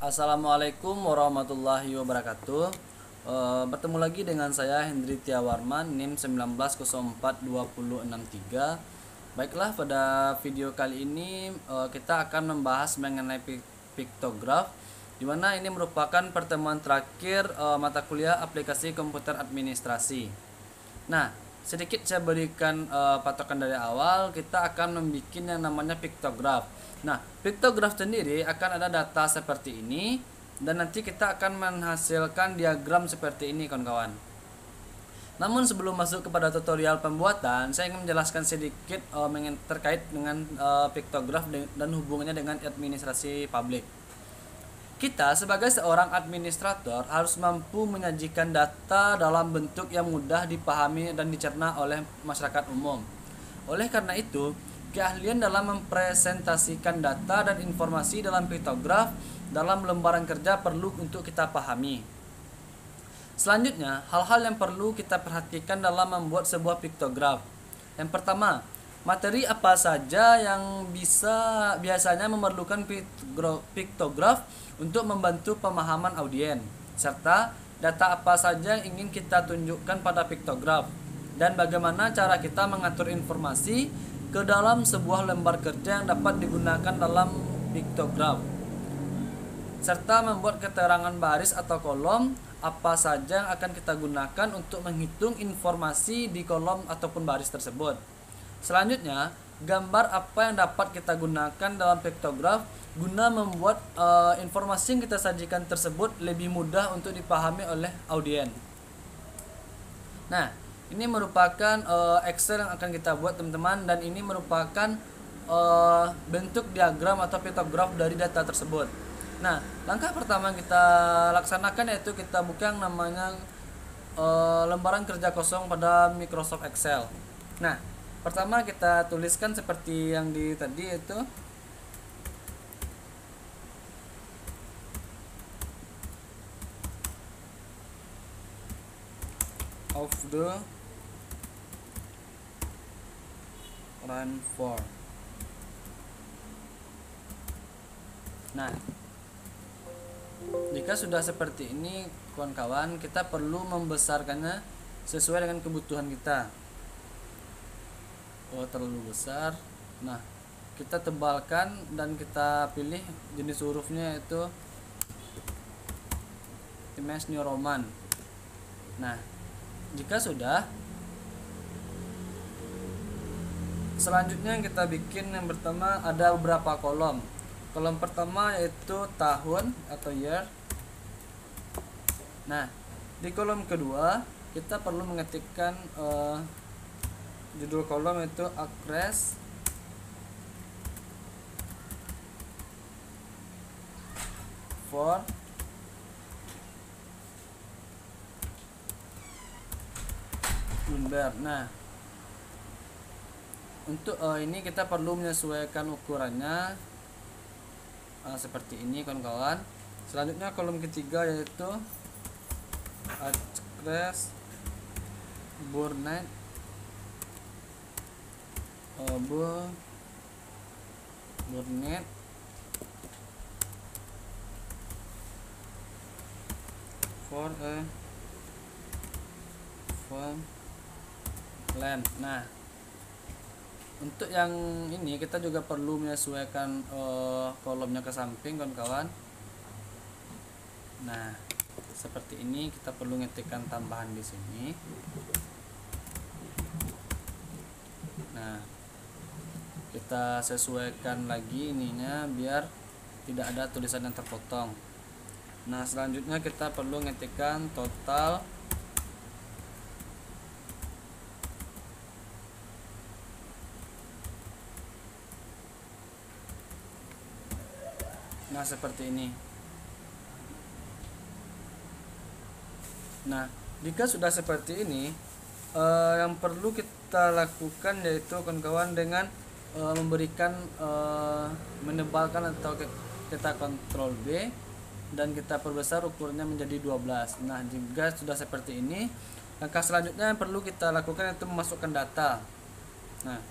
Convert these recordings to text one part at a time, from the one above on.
Assalamualaikum warahmatullahi wabarakatuh. Bertemu lagi dengan saya Hendri Tiawarman, NIM 19042063. Baiklah, pada video kali ini kita akan membahas mengenai piktograf, di mana ini merupakan pertemuan terakhir mata kuliah aplikasi komputer administrasi. Nah, sedikit saya berikan patokan dari awal. Kita akan membuat yang namanya piktograf. Nah, piktograf sendiri akan ada data seperti ini, dan nanti kita akan menghasilkan diagram seperti ini, kawan-kawan. Namun sebelum masuk kepada tutorial pembuatan, saya ingin menjelaskan sedikit terkait dengan piktograf dan hubungannya dengan administrasi publik. Kita sebagai seorang administrator harus mampu menyajikan data dalam bentuk yang mudah dipahami dan dicerna oleh masyarakat umum. Oleh karena itu, keahlian dalam mempresentasikan data dan informasi dalam piktograf dalam lembaran kerja perlu untuk kita pahami. Selanjutnya, hal-hal yang perlu kita perhatikan dalam membuat sebuah piktograf. Yang pertama, materi apa saja yang biasanya memerlukan piktograf untuk membantu pemahaman audien, serta data apa saja yang ingin kita tunjukkan pada piktograf, dan bagaimana cara kita mengatur informasi ke dalam sebuah lembar kerja yang dapat digunakan dalam piktograf, serta membuat keterangan baris atau kolom apa saja yang akan kita gunakan untuk menghitung informasi di kolom ataupun baris tersebut. Selanjutnya, gambar apa yang dapat kita gunakan dalam piktograf guna membuat informasi yang kita sajikan tersebut lebih mudah untuk dipahami oleh audien. Nah, ini merupakan Excel yang akan kita buat, teman-teman, dan ini merupakan bentuk diagram atau piktograf dari data tersebut. Nah, langkah pertama yang kita laksanakan yaitu kita buka yang namanya lembaran kerja kosong pada Microsoft Excel. Nah, pertama kita tuliskan seperti yang di tadi, yaitu of the run for. Nah, jika sudah seperti ini, kawan-kawan, kita perlu membesarkannya sesuai dengan kebutuhan kita. Terlalu besar. Nah, kita tebalkan dan kita pilih jenis hurufnya yaitu Times New Roman. Nah, jika sudah, selanjutnya yang kita bikin yang pertama ada beberapa kolom. Kolom pertama yaitu tahun atau year. Nah, di kolom kedua kita perlu mengetikkan judul kolom yaitu address for Bloomberg. Nah, untuk ini kita perlu menyesuaikan ukurannya seperti ini, kawan-kawan. Selanjutnya kolom ketiga yaitu address Burnett for a land. Nah, untuk yang ini kita juga perlu menyesuaikan kolomnya ke samping, kawan-kawan. Nah, seperti ini kita perlu ngetikkan tambahan di sini. Nah, kita sesuaikan lagi ininya biar tidak ada tulisan yang terpotong. Nah, selanjutnya kita perlu ngetikkan total seperti ini. Nah, jika sudah seperti ini, yang perlu kita lakukan yaitu, kawan-kawan, dengan memberikan menebalkan atau kita Ctrl B dan kita perbesar ukurnya menjadi 12. Nah, jika sudah seperti ini, langkah selanjutnya yang perlu kita lakukan yaitu memasukkan data. Nah,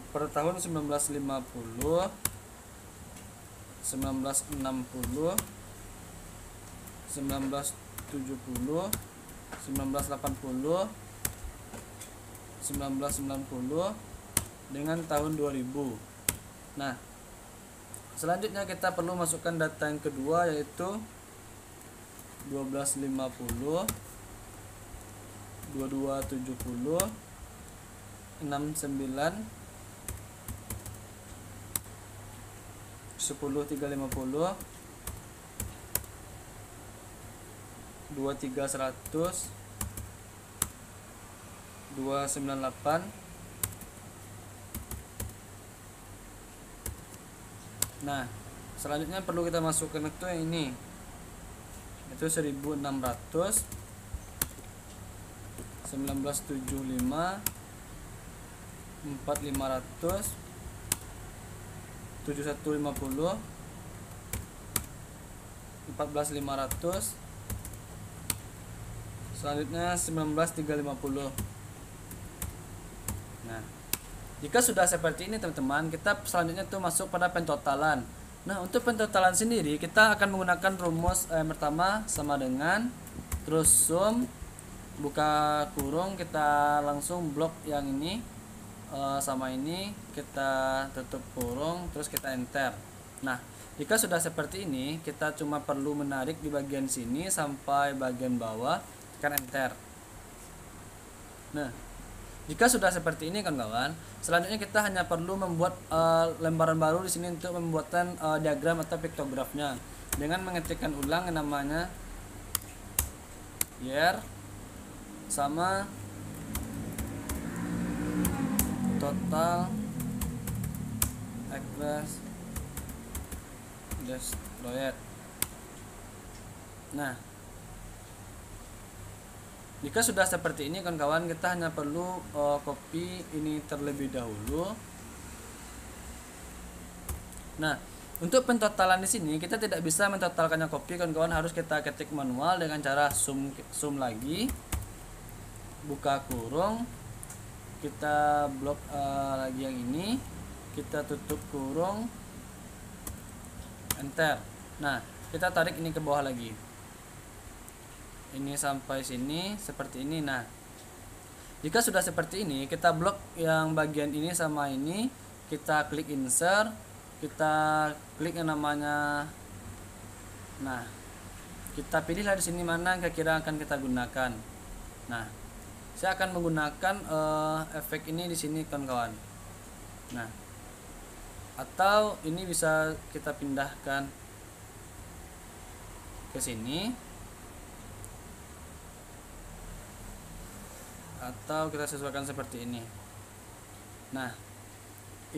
per tahun 1950 1960, 1970, 1980, 1990 dengan tahun 2000. Nah, selanjutnya kita perlu masukkan data yang kedua, yaitu 1250, 2270, 69, 10350, 23100, 298. Nah, selanjutnya perlu kita masukkan itu yang ini, itu 1600, 1975, 4500, 7150, 14500, selanjutnya 19350. Nah, jika sudah seperti ini teman-teman, kita selanjutnya tuh masuk pada pentotalan. Nah, untuk pentotalan sendiri kita akan menggunakan rumus yang pertama sama dengan, terus sum, buka kurung, kita langsung blok yang ini sama ini, kita tutup kurung, terus kita enter. Nah, jika sudah seperti ini, kita cuma perlu menarik di bagian sini sampai bagian bawah, tekan enter. Nah, jika sudah seperti ini kawan-kawan, selanjutnya kita hanya perlu membuat lembaran baru di sini untuk membuatkan diagram atau piktografnya dengan mengetikkan ulang yang namanya year sama total across destroyed. Nah, jika sudah seperti ini kawan-kawan, kita hanya perlu copy ini terlebih dahulu. Nah, untuk pentotalan di sini kita tidak bisa mentotalkannya copy kawan-kawan, harus kita ketik manual dengan cara sum lagi, buka kurung, kita blok lagi yang ini, kita tutup kurung, enter. Nah, kita tarik ini ke bawah lagi, ini sampai sini seperti ini. Nah, jika sudah seperti ini, kita blok yang bagian ini sama ini, kita klik insert, kita klik yang namanya, nah, kita pilihlah di sini mana kira-kira akan kita gunakan. Nah, saya akan menggunakan efek ini di sini kawan-kawan. Nah, atau ini bisa kita pindahkan ke sini, atau kita sesuaikan seperti ini. Nah,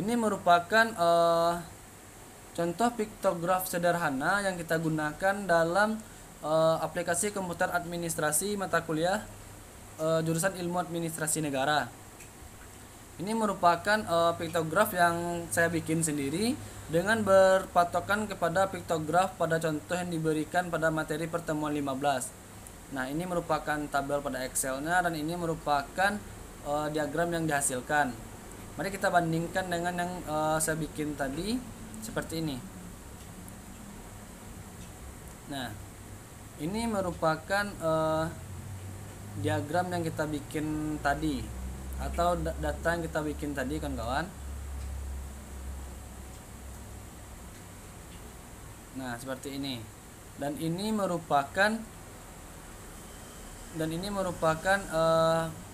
ini merupakan contoh piktograf sederhana yang kita gunakan dalam aplikasi komputer administrasi mata kuliah jurusan ilmu administrasi negara. Ini merupakan piktograf yang saya bikin sendiri dengan berpatokan kepada piktograf pada contoh yang diberikan pada materi pertemuan 15. Nah, ini merupakan tabel pada Excel-nya dan ini merupakan diagram yang dihasilkan. Mari kita bandingkan dengan yang saya bikin tadi seperti ini. Nah, ini merupakan diagram yang kita bikin tadi atau data yang kita bikin tadi kawan-kawan. Nah, seperti ini. Dan ini merupakan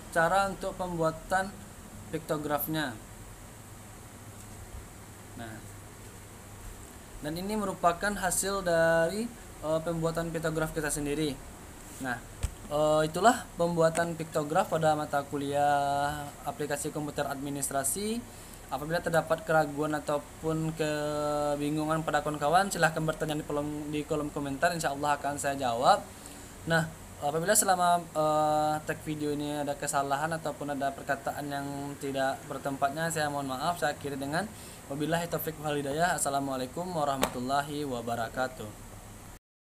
cara untuk pembuatan piktografnya. Nah, dan ini merupakan hasil dari pembuatan piktograf kita sendiri. Nah, itulah pembuatan piktograf pada mata kuliah aplikasi komputer administrasi. Apabila terdapat keraguan ataupun kebingungan pada kawan-kawan, silahkan bertanya di kolom komentar, insya Allah akan saya jawab. Nah, apabila selama tag video ini ada kesalahan ataupun ada perkataan yang tidak bertempatnya, saya mohon maaf. Saya akhiri dengan wabillahi taufiq wal hidayah. Assalamualaikum warahmatullahi wabarakatuh.